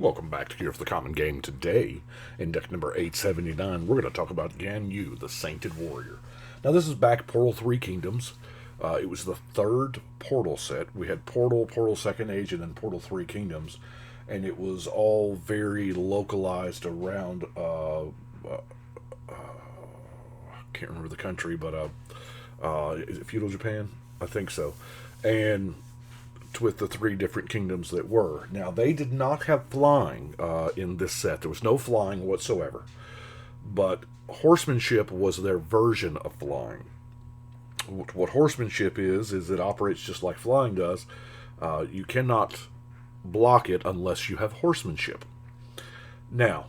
Welcome back to Gear for the Common Game. Today, in deck number 879, we're going to talk about Guan Yu, the Sainted Warrior. Now, this is back Portal 3 Kingdoms. It was the third Portal set. We had Portal, Portal Second Age, and then Portal 3 Kingdoms. And it was all very localized around, I can't remember the country, but is it Feudal Japan? I think so. And with the three different kingdoms that were. Now, they did not have flying in this set. There was no flying whatsoever. But horsemanship was their version of flying. What horsemanship is it operates just like flying does. You cannot block it unless you have horsemanship. Now,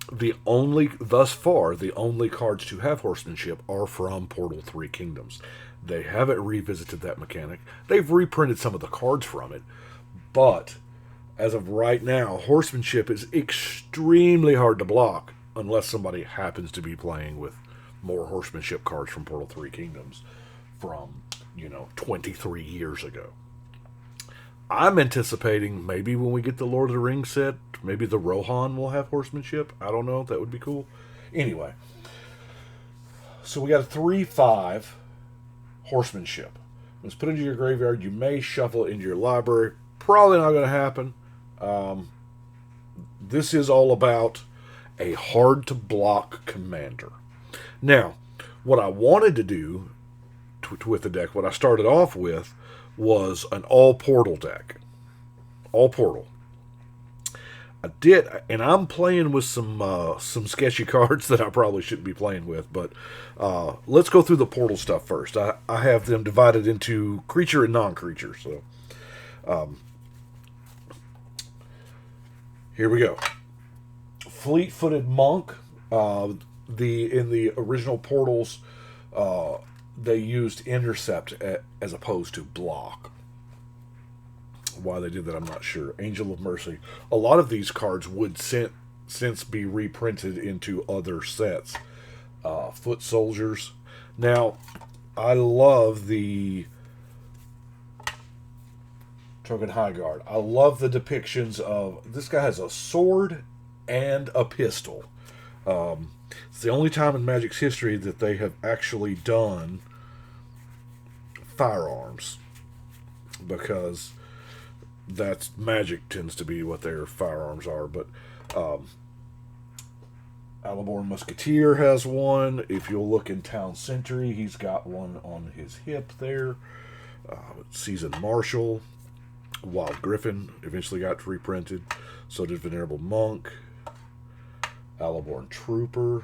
thus far, the only cards to have horsemanship are from Portal 3 Kingdoms. They haven't revisited that mechanic. They've reprinted some of the cards from it. But, as of right now, horsemanship is extremely hard to block unless somebody happens to be playing with more horsemanship cards from Portal 3 Kingdoms from, 23 years ago. I'm anticipating maybe when we get the Lord of the Rings set, maybe the Rohan will have horsemanship. I don't know. That would be cool. Anyway. So we got a 3/5 horsemanship. When it's put into your graveyard, you may shuffle it into your library. Probably not going to happen. This is all about a hard-to-block commander. Now, what I wanted to do with the deck, what I started off with, was an all-portal deck. All-portal. I did, and I'm playing with some sketchy cards that I probably shouldn't be playing with, but let's go through the portal stuff first. I have them divided into creature and non-creature, so here we go. Fleet-footed monk. In the original portals, they used intercept as opposed to block. Why they did that, I'm not sure. Angel of Mercy. A lot of these cards would since be reprinted into other sets. Foot Soldiers. Now, I love the Trogan High Guard. I love the depictions of... This guy has a sword and a pistol. It's the only time in Magic's history that they have actually done firearms. Because... that's Magic tends to be what their firearms are, but Alaborn Musketeer has one. If you'll look in Town Sentry, he's got one on his hip there. Seasoned Marshal, Wild Griffin eventually got reprinted. So did Venerable Monk, Alaborn Trooper,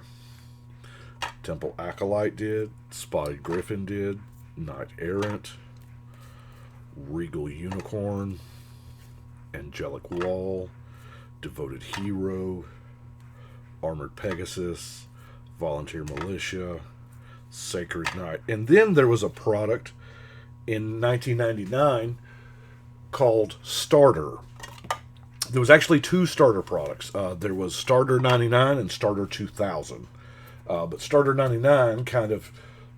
Temple Acolyte did, Spotted Griffin did, Knight Errant, Regal Unicorn, Angelic Wall, Devoted Hero, Armored Pegasus, Volunteer Militia, Sacred Knight. And then there was a product in 1999 called Starter. There was actually two starter products. There was Starter 99 and Starter 2000. But Starter 99 kind of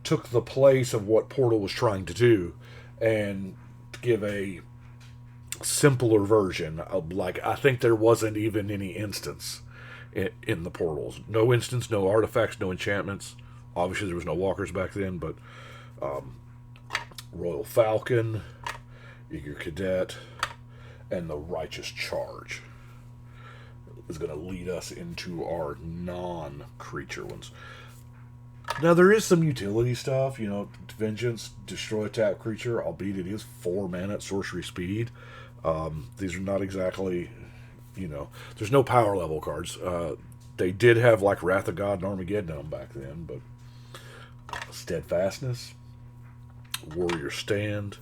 took the place of what Portal was trying to do and give a simpler version of, like, I think there wasn't even any instance in the portals. No instance, no artifacts, no enchantments. Obviously there was no walkers back then, but Royal Falcon, Eager Cadet, and the Righteous Charge is going to lead us into our non-creature ones. Now, there is some utility stuff, Vengeance, destroy a tap creature, albeit it is 4 mana at sorcery speed. These are not exactly, there's no power level cards. They did have, like, Wrath of God and Armageddon back then, but Steadfastness, Warrior Stand,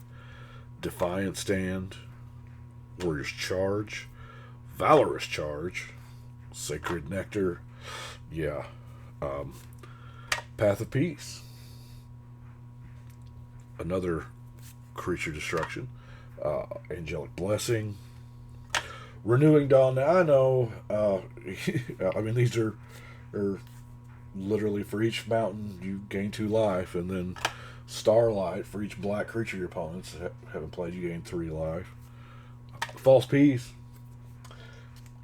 Defiant Stand, Warrior's Charge, Valorous Charge, Sacred Nectar, Path of Peace, another creature destruction, Angelic Blessing, Renewing Dawn. Now, I know, I mean, these are literally for each mountain you gain 2 life, and then Starlight, for each black creature your opponents haven't played, you gain 3 life. False Peace,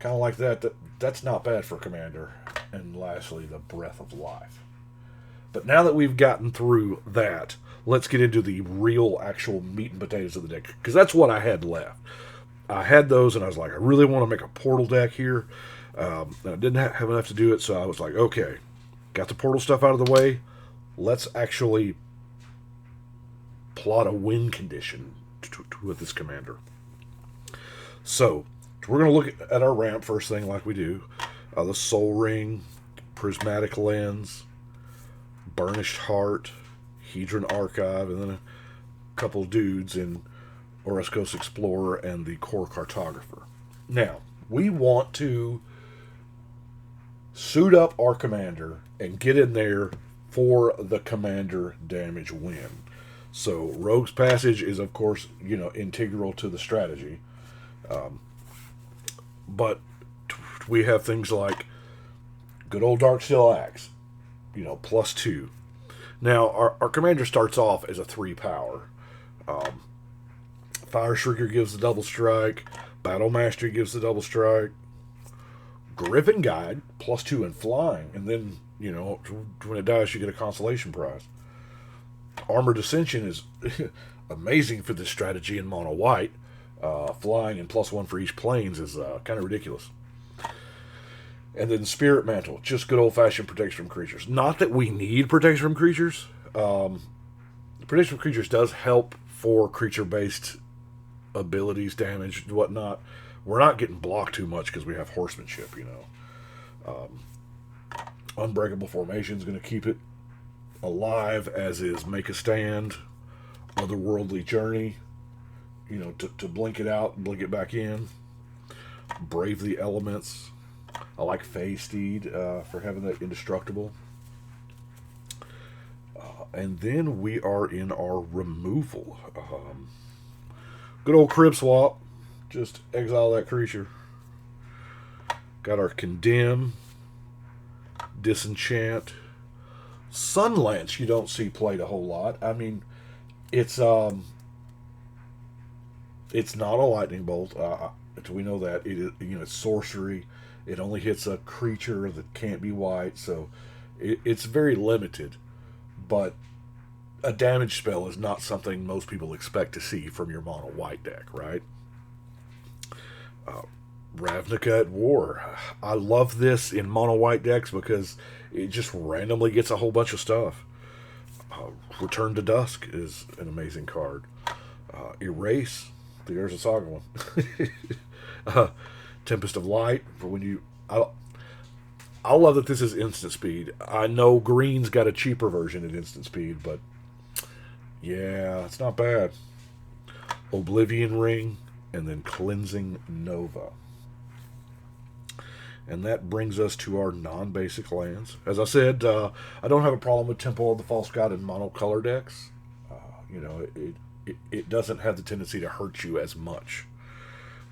kind of like that. That's not bad for Commander. And lastly, the Breath of Life. But now that we've gotten through that, let's get into the real, actual meat and potatoes of the deck. Because that's what I had left. I had those, and I was like, I really want to make a portal deck here. And I didn't have enough to do it, so I was like, okay, got the portal stuff out of the way. Let's actually plot a win condition with this commander. So, we're going to look at our ramp first thing like we do. The Soul Ring, Prismatic Lens, Burnished Heart, Hedron Archive, and then a couple dudes in Oreskos Explorer and the Core Cartographer. Now, we want to suit up our commander and get in there for the commander damage win. So, Rogue's Passage is, of course, integral to the strategy. But we have things like good old Darksteel Axe, +2. Now, our commander starts off as a 3 power. Fire Shrieker gives the double strike. Battle Mastery gives the double strike. Griffin Guide, +2 and flying. And then, when it dies, you get a consolation prize. Armored Ascension is amazing for this strategy in mono white. Flying and +1 for each planes is kind of ridiculous. And then Spirit Mantle, just good old-fashioned protection from creatures. Not that we need protection from creatures. Protection from creatures does help for creature-based abilities, damage, whatnot. We're not getting blocked too much because we have horsemanship, Unbreakable Formation is going to keep it alive, as is Make a Stand, Otherworldly Journey, to blink it out and blink it back in. Brave the Elements. I like Fey Steed for having that indestructible. And then we are in our removal. Good old Crib Swap. Just exile that creature. Got our Condemn. Disenchant. Sunlance you don't see played a whole lot. I mean, it's not a lightning bolt. We know that it is, it's sorcery. It only hits a creature that can't be white, so it's very limited. But a damage spell is not something most people expect to see from your mono white deck, right? Ravnica at War. I love this in mono white decks because it just randomly gets a whole bunch of stuff. Return to Dusk is an amazing card. Erase, the Urza Saga one. Tempest of Light for when you. I love that this is instant speed. I know green's got a cheaper version at instant speed, but yeah, it's not bad. Oblivion Ring, and then Cleansing Nova. And that brings us to our non-basic lands. As I said, I don't have a problem with Temple of the False God in monocolor decks. It doesn't have the tendency to hurt you as much.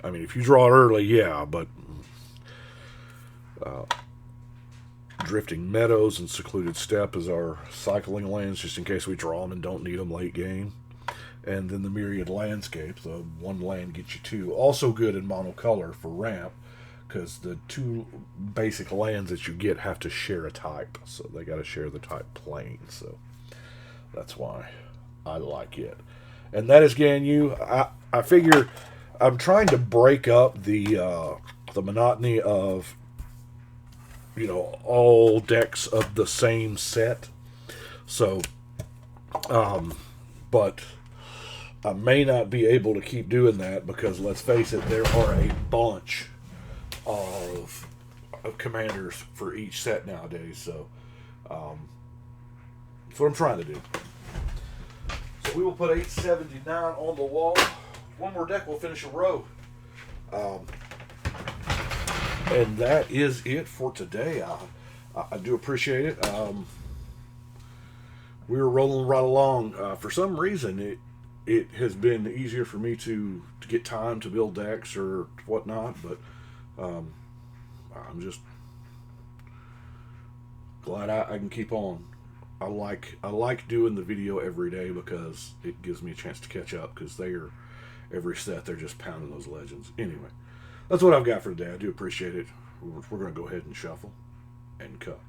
I mean, if you draw it early, yeah, but Drifting Meadows and Secluded Steppe is our cycling lands, just in case we draw them and don't need them late game. And then the Myriad Landscape, the one land gets you two. Also good in monocolor for ramp, because the two basic lands that you get have to share a type, so they got to share the type plane. So that's why I like it. And that is Ganyu. I figure I'm trying to break up the monotony of all decks of the same set. So, but I may not be able to keep doing that because, let's face it, there are a bunch of commanders for each set nowadays. So, that's what I'm trying to do. So we will put 879 on the wall. One more deck, we'll finish a row. And that is it for today. I do appreciate it. We were rolling right along. For some reason, it has been easier for me to get time to build decks or whatnot, but I'm just glad I can keep on. I like doing the video every day because it gives me a chance to catch up, because every set they're just pounding those legends. Anyway, that's what I've got for today. I do appreciate it. We're going to go ahead and shuffle and cut.